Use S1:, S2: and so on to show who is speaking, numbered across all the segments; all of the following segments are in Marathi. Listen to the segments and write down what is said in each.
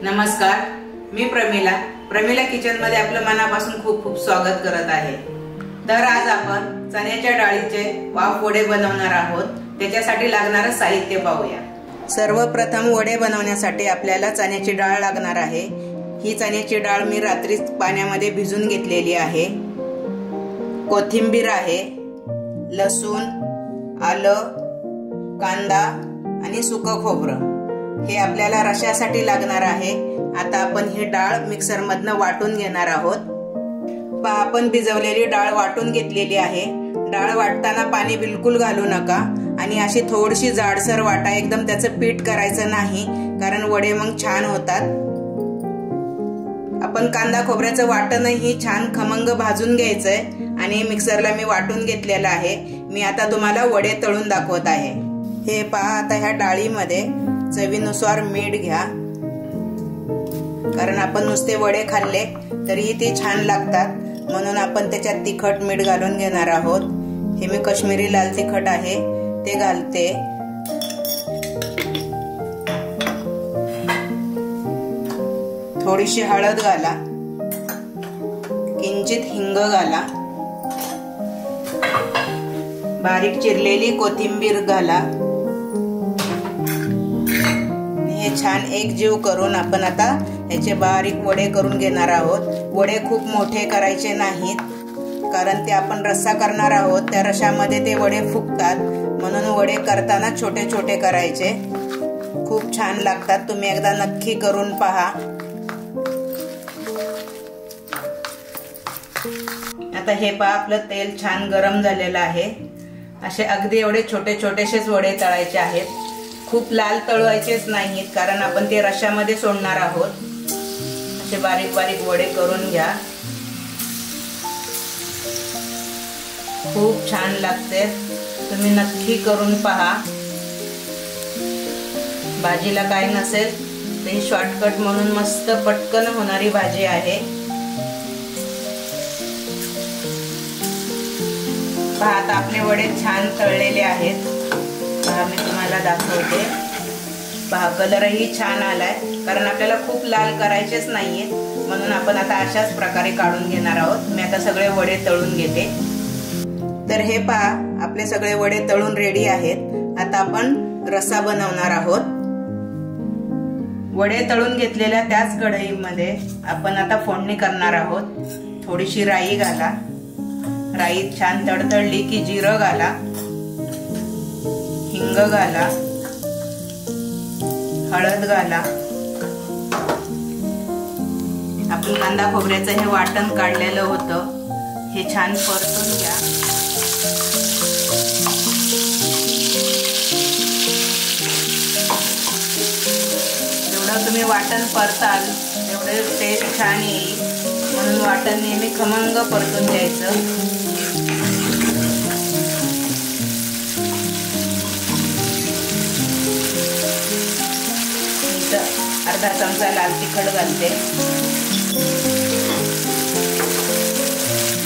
S1: नमस्कार, मी प्रमिला किचन मध्ये आपलं मनापासून खूप खूप स्वागत करत आहे। तर आज आपण चण्याच्या डाळीचे वाफ वडे बनवणार आहोत। त्याच्यासाठी लागणारे साहित्य पाहूया। सर्वप्रथम वडे बनवण्यासाठी आपल्याला चण्याची डाळ लागणार आहे। ही चण्याची डाळ मी रात्रीच पाण्यामध्ये भिजून घेतलेली आहे। कोथिंबीर आहे, लसूण, आलं, कांदा आणि सुकं खोबरं हे आपल्याला रशासाठी लागणार आहे। आता आपण ही डाळ मिक्सर मधनं वाटून घेणार आहोत। आपण भिजवलेली डाळ वाटून घेतलेली आहे। डाळ वाटताना पाणी बिलकुल घालू नका आणि अशी थोडीशी जाडसर वाटा, एकदम त्याचं पीठ करायचं नाही, कारण वडे मग छान होतात। आपण कांदा खोबऱ्याचं वाटणही छान खमंग भाजून घ्यायचंय आणि मिक्सरला मी वाटून घेतलेलं आहे। मी आता तुम्हाला वडे तळून दाखवत आहे। हे पहा, आता ह्या डाळीमध्ये चवीनुसार मीठ घ्या, कारण आपण नुसते वडे खाल्ले तरीही ते छान लागतात, म्हणून आपण त्याच्यात तिखट मीठ घालून घेणार आहोत। हे मी काश्मीरी लाल तिखट आहे ते घालते। थोडीशी हळद घाला, किंचित हिंग घाला, बारीक चिरलेली कोथिंबीर घाला। हे छान एकजीव करून आपण आता याचे बारीक वडे करून घेणार आहोत। वडे खूप मोठे करायचे नाहीत, कारण ते आपण रस्सा करणार आहोत, त्या रशामध्ये ते वडे फुगतात, म्हणून वडे करताना छोटे छोटे करायचे। खूप छान लागतात, तुम्ही एकदा नक्की करून पहा। आता हे पहा, आपलं तेल छान गरम झालेलं आहे। असे अगदी एवढे छोटे छोटेसेच वडे तळायचे आहेत, खूप लाल तळवायचेच नाहीत, कारण आपण ते रशामध्ये सोडणार आहोत। असे बारीक बारीक वडे करून घ्या, खूप छान लागते, तुम्ही नक्की करून पहा। भाजीला काय नसेल ते शॉर्टकट म्हणून मस्त पटकन होणारी भाजी आहे। पहा, आता आपले वडे छान तळलेले आहेत। पहा, मी तुम्हाला दाखवते। पहा, कलरही छान आलाय, कारण आपल्याला खूप लाल करायचेच नाहीये, म्हणून आपण आता अशाच प्रकारे काढून घेणार आहोत। मी आता सगळे वडे तळून घेते। तर हे पहा, आपले सगळे वडे तळून रेडी आहेत। आता आपण रस्सा बनवणार आहोत। वडे तळून घेतलेल्या त्याच कढईमध्ये आपण आता फोडणी करणार आहोत। थोडीशी राई घाला, राई छान तडतडली की जिरं घाला, हिंग घाला, हळद घाला। आपण कांदा खोबऱ्याचं हे वाटण काढलेलं होतं, हे छान परतून घ्या। जेवढं तुम्ही वाटण परताल तेवढे टेस्ट छान येईल, म्हणून वाटण नेहमी खमंग परतून घ्यायचं। अर्धा चमचा लाल तिखट घालते,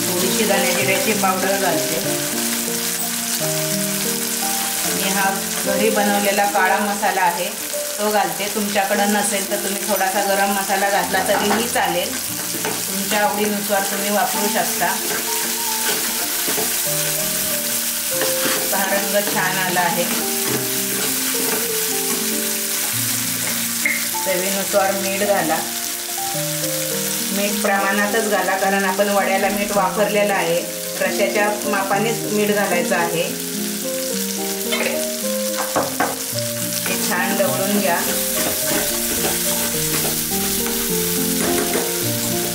S1: थोडीशी धने जिऱ्याची पावडर घालते। मी हा घरी बनवलेला काळा मसाला आहे तो घालते, तुमच्याकडे नसेल तर तुम्ही थोडासा गरम मसाला घातला तरीही चालेल, तुमच्या आवडीनुसार तुम्ही वापरू शकता। हा रंग छान आला आहे। चवीनुसार मीठ घाला, मीठ प्रमाणातच घाला, कारण आपण वड्याला मीठ वापरलेलं आहे, रशाच्या मापानेच मीठ घालायचं आहे। हे छान ढवळून घ्या।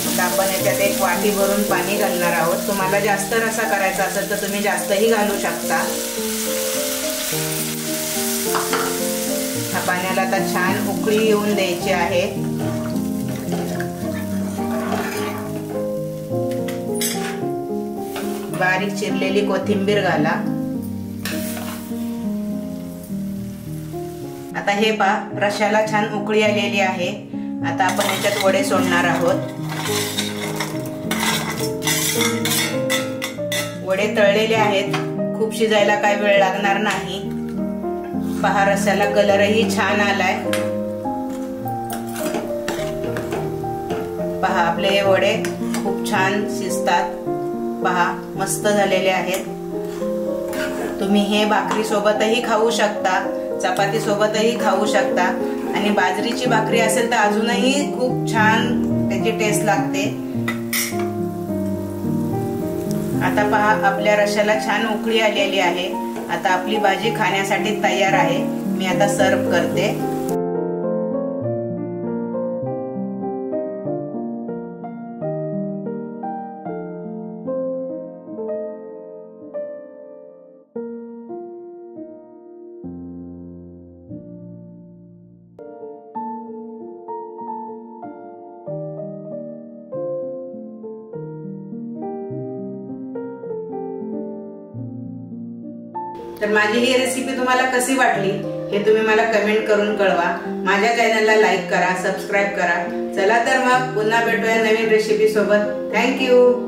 S1: आता आपण याच्यात एक वाटी भरून पाणी घालणार आहोत। तुम्हाला जास्त रस्सा करायचा असेल तर तुम्ही जास्तही घालू शकता। पाण्याला आता छान उकळी येऊन द्यायची आहे। बारीक चिरलेली कोथिंबीर घाला। आता हे पहा, रशाला छान उकळी आलेली आहे। आता आपण याच्यात वडे सोडणार आहोत। वडे तळलेले आहेत, खूप शिजायला काय वेळ लागणार नाही। पहा, रस्याला कलरही छान आलाय। पहा आपले हे वडे खूप छान शिजतात. पहा मस्त झालेले आहेत. तुम्ही हे भाकरी सोबतही खाऊ शकता, चपाती सोबतही खाऊ शकता आणि बाजरीची भाकरी असेल तर अजूनही खूप छान त्याची टेस्ट लागते. आता पहा आपल्या रश्याला छान उकळी आलेली आहे. आता आपली भाजी खाण्यासाठी तयार आहे. मी आता सर्व करते. तर माझी ही रेसिपी तुम्हाला कशी वाटली हे तुम्ही मला कमेंट करून कळवा. माझ्या चॅनलला लाईक करा, सबस्क्राईब करा. चला तर मग पुन्हा भेटूया नवीन रेसिपी सोबत. थँक्यू.